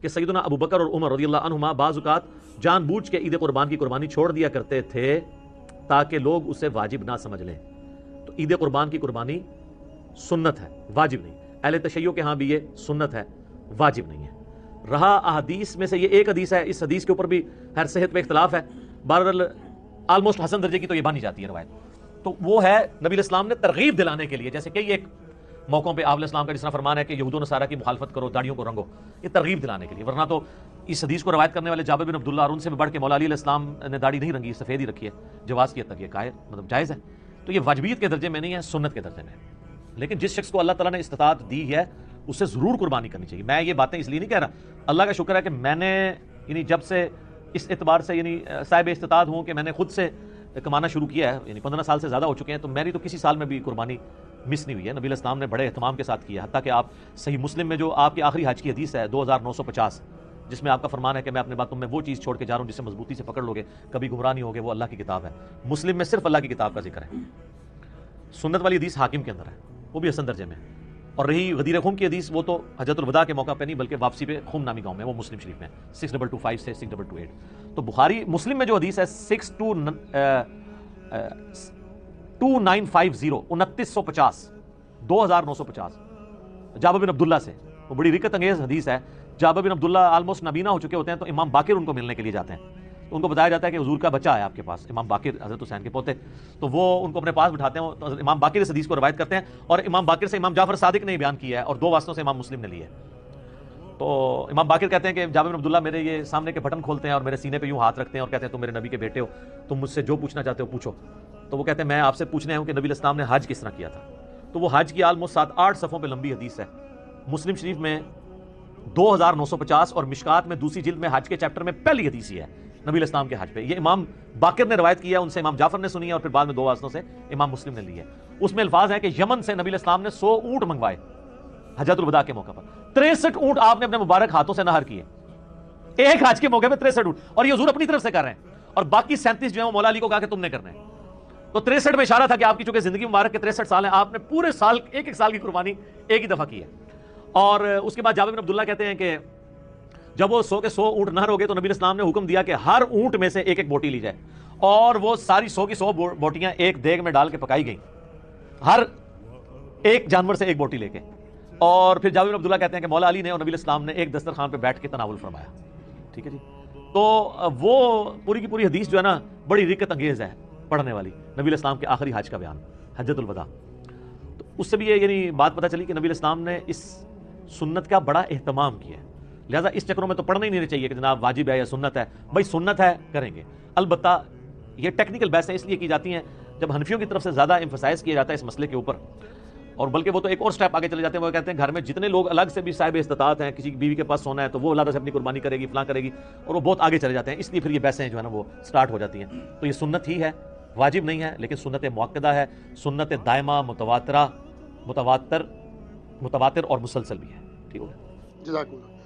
کہ سیدنا ابو بکر اور عمر رضی اللہ عنہما بعض اوقات جان بوجھ کے عید قربان کی قربانی چھوڑ دیا کرتے تھے تاکہ لوگ اسے واجب نہ سمجھ لیں. تو عید قربان کی قربانی سنت ہے، واجب نہیں. اہل تشیع کے ہاں بھی یہ سنت ہے، واجب نہیں ہے. رہا احادیث میں سے یہ ایک حدیث ہے، اس حدیث کے اوپر بھی ہر صحت پہ اختلاف ہے، بہرحال آلموسٹ حسن درجے کی تو یہ مانی جاتی ہے روایت. تو وہ ہے نبی الاسلام نے ترغیب دلانے کے لیے، جیسے کئی ایک موقعوں پہ آپ علیہ السلام کا جس طرح فرمان ہے کہ یہود و نصارہ کی مخالفت کرو، داڑھیوں کو رنگو، یہ ترغیب دلانے کے لیے. ورنہ تو اس حدیث کو روایت کرنے والے جابر بن عبداللہ اور ان سے بھی بڑھ کے مولا علی علیہ السلام نے داڑھی نہیں رنگی، سفید ہی رکھی ہے. جواز کی حد تک یہ مطلب جائز ہے. تو یہ واجبیت کے درجے میں نہیں ہے، سنت کے درجے میں ہے. لیکن جس شخص کو اللہ تعالیٰ نے استطاعت دی ہے اسے ضرور قربانی کرنی چاہیے. میں یہ باتیں اس لیے نہیں کہہ رہا، اللہ کا شکر ہے کہ میں نے یعنی جب سے اس اعتبار سے یعنی صاحب استطاعت ہوں کہ میں نے خود سے کمانا شروع کیا ہے، یعنی 15 سال سے زیادہ ہو چکے ہیں، تو میری تو کسی سال میں بھی قربانی مس نہیں ہوئی ہے. نبی علیہ السلام نے بڑے اہتمام کے ساتھ کیا، حتیٰ کہ آپ صحیح مسلم میں جو آپ کے آخری حج کی حدیث ہے 2950، جس میں آپ کا فرمان ہے کہ میں اپنے باتوں میں وہ چیز چھوڑ کے جا رہا ہوں جسے مضبوطی سے پکڑ لو گے کبھی گمراہ نہیں ہوگے، وہ اللہ کی کتاب ہے. مسلم میں صرف اللہ کی کتاب کا ذکر ہے. سنت والی حدیث حاکم کے اندر ہے، وہ بھی حسن درجے میں ہے. اور رہی غدیر خم کی حدیث، وہ تو حجۃ الوداع کے موقع پہ نہیں بلکہ واپسی پہ خم نامی گاؤں میں، وہ مسلم شریف میں 6225 سے 6228. تو بخاری مسلم میں جو حدیث ہے 2950 2950 جابر بن عبداللہ سے، وہ بڑی رکت انگیز حدیث ہے. جابر بن عبداللہ آلموسٹ نابینا ہو چکے ہوتے ہیں، تو امام باقر ان کو ملنے کے لیے جاتے ہیں. تو ان کو بتایا جاتا ہے کہ حضور کا بچہ ہے آپ کے پاس، امام باقر حضرت حسین کے پوتے. تو وہ ان کو اپنے پاس بٹھاتے ہیں، تو امام باقر اس حدیث کو روایت کرتے ہیں، اور امام باقر سے امام جعفر صادق نے بیان کیا ہے، اور 2 واسطوں سے امام مسلم نے لی ہے. تو امام باقر کہتے ہیں کہ جابر بن عبداللہ میرے یہ سامنے کے بٹن کھولتے ہیں اور میرے سینے پہ یوں ہاتھ رکھتے ہیں اور کہتے ہیں تم میرے نبی کے بیٹے ہو، تم مجھ سے جو پوچھنا چاہتے ہو پوچھو. تو وہ کہتے ہیں میں آپ سے پوچھنے ہوں کہ نبی علیہ السلام نے حج کس طرح کیا تھا. تو وہ حج کی آلموسٹ 7-8 صفحوں پہ لمبی حدیث ہے. مسلم شریف میں 2950 اور مشکات میں دوسری جلد میں حج کے چیپٹر میں پہلی حدیث ہی ہے نبی علیہ السلام کے حج پہ. یہ امام باقر نے روایت کیا ہے، ان سے امام جعفر نے سنی ہے، اور پھر بعد میں 2 واسطوں سے امام مسلم نے لی ہے. اس میں الفاظ ہیں کہ یمن سے نبی علیہ السلام نے 100 اونٹ منگوائے حجۃ الوداع کے موقع پر. 63 اونٹ آپ نے اپنے مبارک ہاتھوں سے نہر کیے ایک حج کے موقع پہ، 63 اونٹ. اور یہ حضور اپنی طرف سے کر رہے ہیں، اور باقی 37 جو ہیں وہ مولا علی کو کہا کہ تم نے کرنا ہے. تو 63 میں اشارہ تھا کہ آپ کی چونکہ زندگی مبارک کے 63 سال ہیں، آپ نے پورے سال ایک سال کی قربانی ایک ہی دفعہ کی ہے. اور اس کے بعد جابر بن عبداللہ کہتے ہیں کہ جب وہ 100 کے 100 اونٹ نہر ہو گئے تو نبی اسلام نے حکم دیا کہ ہر اونٹ میں سے ایک بوٹی لی جائے، اور وہ ساری 100 کی 100 بوٹیاں ایک دیگ میں ڈال کے پکائی گئیں، ہر ایک جانور سے ایک بوٹی لے کے. اور پھر جابر بن عبداللہ کہتے ہیں کہ مولا علی نے اور نبی الاسلام نے ایک دسترخوان پہ بیٹھ کے تناول فرمایا. ٹھیک ہے جی. تو وہ پوری کی پوری حدیث جو ہے نا بڑی رکت انگیز ہے پڑھنے والی، نبی الاسلام کے آخری حج کا بیان، حجۃ الوداع. تو اس سے بھی یہ یعنی بات پتہ چلی کہ نبی الاسلام نے اس سنت کا بڑا اہتمام کیا ہے. لہٰذا اس چکروں میں تو پڑھنا ہی نہیں چاہیے کہ جناب واجب ہے یا سنت ہے. بھائی سنت ہے کریں گے. البتہ یہ ٹیکنیکل بحثیں اس لیے کی جاتی ہیں جب حنفیوں کی طرف سے زیادہ ایمفسائز کیا جاتا ہے اس مسئلے کے اوپر، اور بلکہ وہ تو ایک اور سٹیپ آگے چلے جاتے ہیں. وہ کہتے ہیں گھر میں جتنے لوگ الگ سے بھی صاحب استطاعت ہیں، کسی کی بیوی کے پاس سونا ہے تو وہ علیحدہ سے اپنی قربانی کرے گی، فلاں کرے گی، اور وہ بہت آگے چلے جاتے ہیں. اس لیے پھر یہ بحثیں جو ہے نا وہ سٹارٹ ہو جاتی ہیں. تو یہ سنت ہی ہے، واجب نہیں ہے، لیکن سنت مؤکدہ ہے، سنت دائمہ، متواتر اور مسلسل بھی ہے. ٹھیک ہو گیا. جزاک اللہ.